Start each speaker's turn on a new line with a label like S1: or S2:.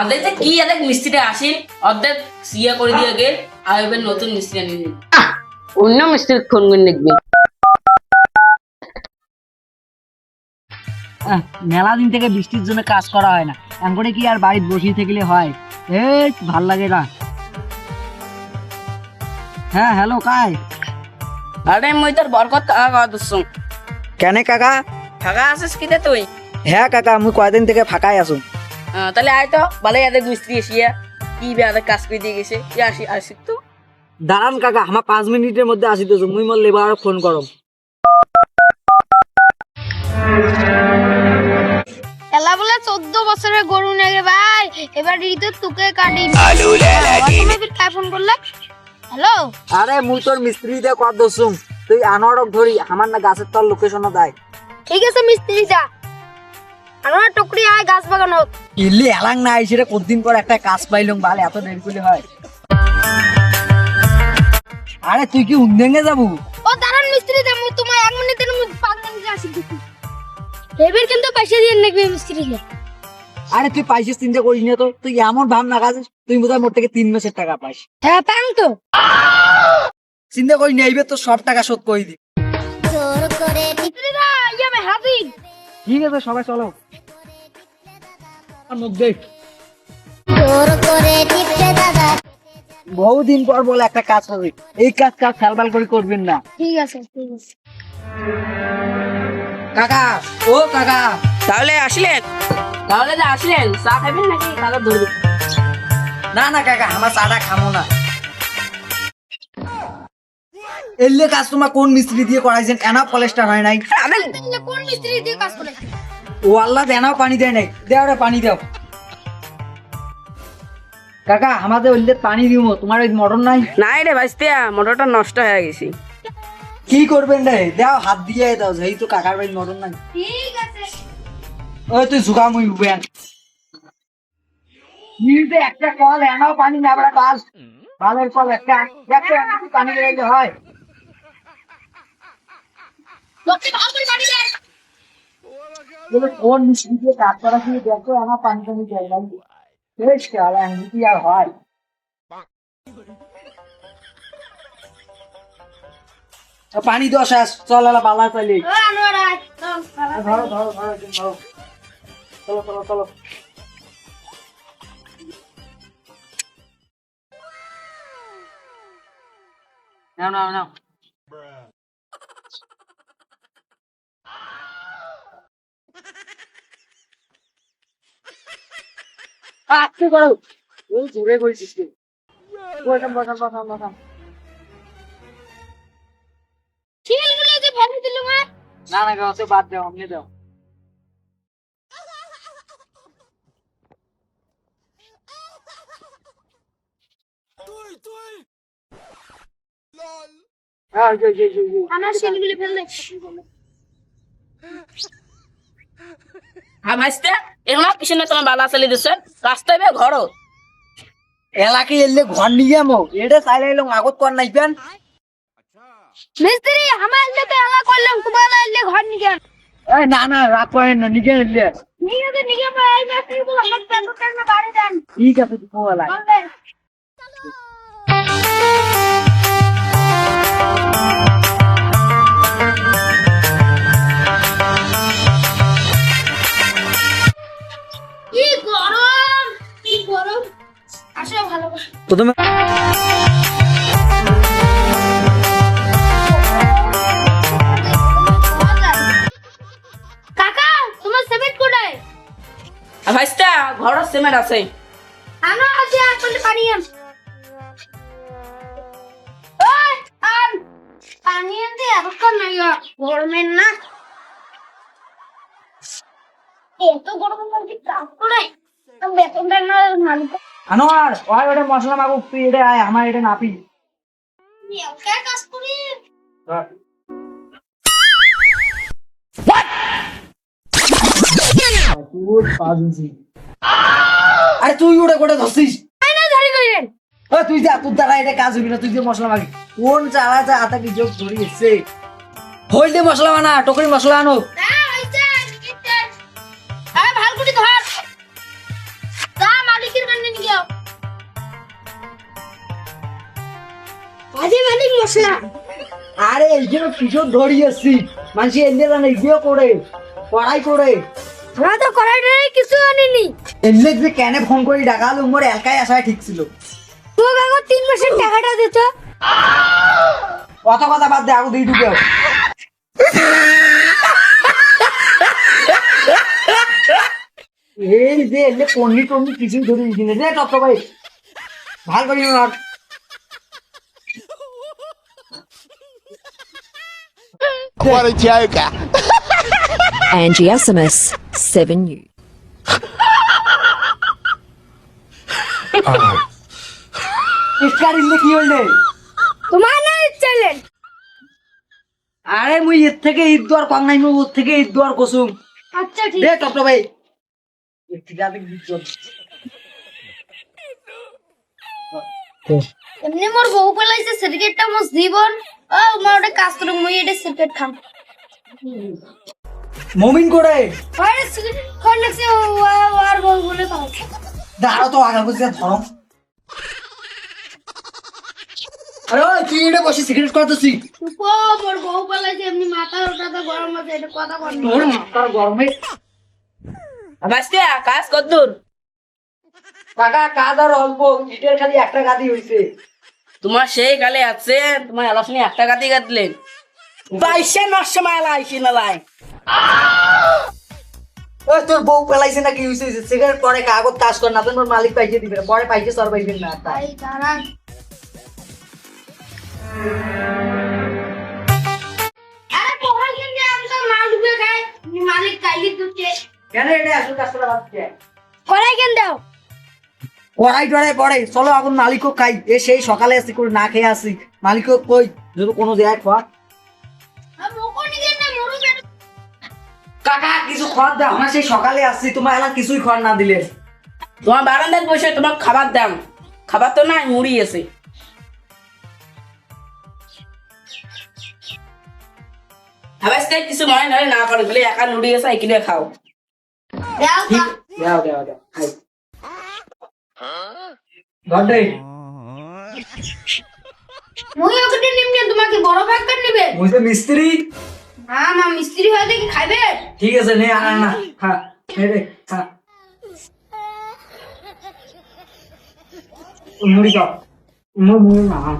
S1: আদের কি আদের মিস্ত্রিটা আসেন অর্ধেক সিয়া করে দিয়ে গেল আর এবার নতুন মিস্ত্রি আনিয়ে অন্য মিস্ত্রি ফোন করে দেখবে।
S2: মেলা দিন থেকে বৃষ্টির জন্য কাজ করা হয় না, এমন করে কি আর বাড়িতে বসে থাকলে হয়? ভাল লাগে না। হ্যাঁ হ্যালো কাই?
S1: আরে মই তোর বরকত কাকা কথা দিচ্ছু।
S2: কেন কাকা?
S1: ফাঁকা আছিস কিতে তুই?
S2: হ্যাঁ কাকা, আমি কয়দিন থেকে ফাঁকাই আছো।
S1: তাহলে আয় তো ভালোই আদের মিস্ত্রি এসিয়া কি বে আদের কাজ করে দিয়ে গেছে আসি আসি তো।
S2: দাঁড়ান কাকা, আমার 5 মিনিটের মধ্যে আসিতেছো, মুই মোর লেবার ফোন করো।
S3: এলা বলে 14 বছরের গরু নেগে ভাই, এবার ঋতু তুকে কাটি। তুমি কাই ফোন করলে? হ্যালো,
S2: আরে মুই তোর মিস্ত্রি দিয়ে কত দছুম, তুই আনোয়ারক ধরি আমার না গাছের তল লোকেশনও দেয়।
S3: ঠিক আছে মিস্ত্রি যা, আমার টুকরি আয় গাছ বাগানত।
S2: ইল্লি এলাং না আইছে রে, কতদিন পর একটা কাজ পাইলুম, ভালো এত দেরি করলে হয়? আরে তুই কি উন্দেঙ্গে যাবো?
S3: ও দাঁড়ান মিস্ত্রি দে, মুই তোমায় 1 মিনিটের মধ্যে 5 মিনিটে আসি দেখি। এবার কিন্তু পয়সা দিয়ে নেবে মিস্ত্রিকে।
S2: আরে তুই পয়সা চিন্তা করিস না তো, তুই এমন ভাব না কাজ, তুই বোধহয় মোট থেকে 3 মাসের টাকা পাস।
S3: হ্যাঁ পাং তো।
S2: চিন্তা করিস না, এইবার তো সব টাকা শোধ করে দি।
S3: মিস্ত্রি দা ইয়া মে হাজির।
S2: ঠিক আছে সবাই চলো। বহুদিন পর বলে একটা কাজ হবে, এই কাজ ফেলবাল করে করবেন না।
S3: ঠিক আছে ঠিক আছে।
S2: কাকা ও কাকা,
S1: তাহলে আসলেন? তাহলে যে আসলেন চা খাবেন নাকি কাকা ধরবে?
S2: না না কাকা, আমার চাটা খামো না। এলে কাজ তোমার কোন মিস্ত্রি দিয়ে করাইছেন? এনা পলেস্টার হয় নাই।
S3: তাহলে কোন মিস্ত্রি দিয়ে কাজ করে?
S2: ও আল্লাহ, দেনাও পানি দেয় নাই, দেও রে পানি দাও। কাকা আমাদের ওইলে পানি দিব, তোমার ওই মোটর নাই?
S1: নাই রে ভাইস্তিয়া, মোটরটা নষ্ট হয়ে গেছে।
S2: কি করবেন রে, দেও হাত দিয়ে দাও, যেহেতু কাকার বাড়ি মোটর নাই।
S3: ঠিক আছে।
S2: ওই তুই ঝুকা মুই উবেন নিতে একটা কল এনাও পানি না বড় বাস ভালের কল একটা পানি দিলে হয়।
S3: লোকে ভালো করে পানি দেয়।
S2: বলে কোন মিস্ত্রি দিয়ে কাজ করা কি দেখো, আমার পানি টানি দেয় নাই, বেশ খেয়াল কি আর হয়। পানি দেওয়া শেষ, চল এলা বালা চাইলে।
S3: ও আনোয়ার আয় চল।
S2: ধরো ধরো ধরো ধরো, চলো চলো চলো। নাও নাও নাও। আচ্ছা করো, ওই জোরে করেছিস কি? বসাম বসাম বসাম বসাম।
S3: খিলগুলো যে ফেলে দিল মা।
S2: না না গাছে বাদ দাও, আমনে দাও। হ্যাঁ জয় জয় জয় জয়।
S3: আমার খিলগুলো ফেলে দে।
S1: হ্যাঁ ভাইস্তিয়া, এখন পিছনে তোমার বালা চালিয়ে দিচ্ছে রাস্তায় বে ঘর।
S2: এলাকে এলে ঘর নিয়ে যাবো, এটা চাইলে এলো আগত কর নাই পেন।
S3: মিস্ত্রি আমার এলে এলা করলাম, তোমার এলে ঘর নিয়ে
S2: না না রাগ করেন না, নিকে এলে
S3: নিয়ে ভাই মিস্ত্রি বল আমার পেটটা বাড়ি দেন।
S2: ঠিক আছে তুমি বলা।
S3: বলবে কি গরম, কি গরম। আসো ভালো করে।
S2: প্রথমে
S3: কাকা তোমার সেমেন্ট কোথায়?
S1: ভাইস্তিয়া ঘরের সিমেন্ট আছে।
S3: আনো আছে আসলে পানি আন। ওই আন পানি আনতে এতক্ষণ লাগে, গরমের না এত গরম লাগে কাজ করে বেতনটা না মালিক
S2: আনোয়ার ওই ওটা মশলা মাগুক, তুই এটা আয়, আমার এটা নাপি।
S3: কে কাজ করি।
S2: আরে তুই ওটা কোটা ধরছিস?
S3: না ধরি কইলেন
S2: তুই যা, তোর দ্বারা এটা কাজ হবি না, তুই যে মশলা মাগি কোন চালা যা আতা কি যোগ ধরি এসছে। হইলে মশলা বানা, টকরি মশলা আনো।
S3: না হইছে কিতে আরে ভাল করে ধর। আজি মালিক মশলা
S2: আরে এই যে পিছন ধরিয়েছি মানুষ এলে জানে গিয়ে করে পড়াই করে
S3: আমরা তো করাইতে কিছু আনিনি
S2: এলে যে কেন ফোন করে ডাকালো মোর এলাকায় আসা ঠিক ছিল
S3: তো কাগজ 3 মাসের টাকাটা দিত
S2: কত কথা বাদ দে আগে দিয়ে ঢুকে এই যে এলে পন্ডি টন্ডি কিছু ধরে দিনে রে টপ ভাই ভাল করি না
S4: What a joker.
S5: Angie SMS 7 News.
S2: ইসকার ইলে কি হইলে
S3: তোমার না চলেন
S2: আরে মুই এর থেকে ঈদ দোয়ার কম নাই মুই ওর থেকে ঈদ দোয়ার কসুম
S3: আচ্ছা ঠিক
S2: দে টপ ভাই ঠিক আছে
S3: এমনি মোর বউ পেলাইছে সার্টিফিকেটটা মস দিবন ও মা ওটা কাজ করে মুই এটা সার্টিফিকেট খাম
S2: মমিন করে
S3: আরে সার্টিফিকেট কোন লাগছে আর বউ বলে পাও
S2: দাঁড়াও তো আগা বুঝে ধরো আরে ওই তুই এটা বসে সিগারেট করতেছি
S3: ও মোর বউ পেলাইছে এমনি মাথা ওটা তো গরম আছে এটা কথা বল
S2: তোর মাথার গরমে
S1: আবাসকে কাজ কদ্দুর
S2: কাকা কাজ আর অল্প ইটের খালি একটা গাদি হইছে
S1: তোমার সেই কালে আছে তোমার আলোচনা একটা গাতি কাটলেন বাইশে নশো মাইল আইসি নালাই
S2: ওই তোর বউ পেলাইছে নাকি হইছে সিগারেট পরে কাগজ কাজ কর না তোর মালিক পাইছে দিবে পরে পাইছে সর পাইবেন না তাই
S3: ভাই দাঁড়ান আরে পড়া কিন্তু আমি তো মা ডুবে খাই মালিক কাইলি দুটে
S2: কেন এটা আসল কাজটা বাদছে
S3: করাই কেন দাও
S2: ওরাই ডরে পড়ে চলো এখন মালিকও খাই এ সেই সকালে আসি করে না খেয়ে আসি মালিকও কই যদি কোনো দেয় খা
S3: আর মোকো নিয়ে না মরু বেটা
S2: কাকা কিছু খাওয়ার দাও আমরা সেই সকালে আসছি তোমার এলাকা কিছুই খাওয়ার না দিলে
S1: তোমার বারান্দায় বসে তোমার খাবার দাম খাবার তো নাই মুড়ি আছে আবাসকে কিছু মনে নয় না করে বলে একা নুড়ি আছে একিনে খাও
S3: দাও
S2: দাও দাও দাও খাই গন্ডে
S3: মুই ওকে নিমনে তোমাকে বড় ভাগ করে নিবে
S2: মুই তো মিস্ত্রি
S3: না মা মিস্ত্রি হয়ে দেখি খাইবে
S2: ঠিক আছে নে আনা না হ্যাঁ রে হ্যাঁ মুড়ি খাও মুড়ি না হ্যাঁ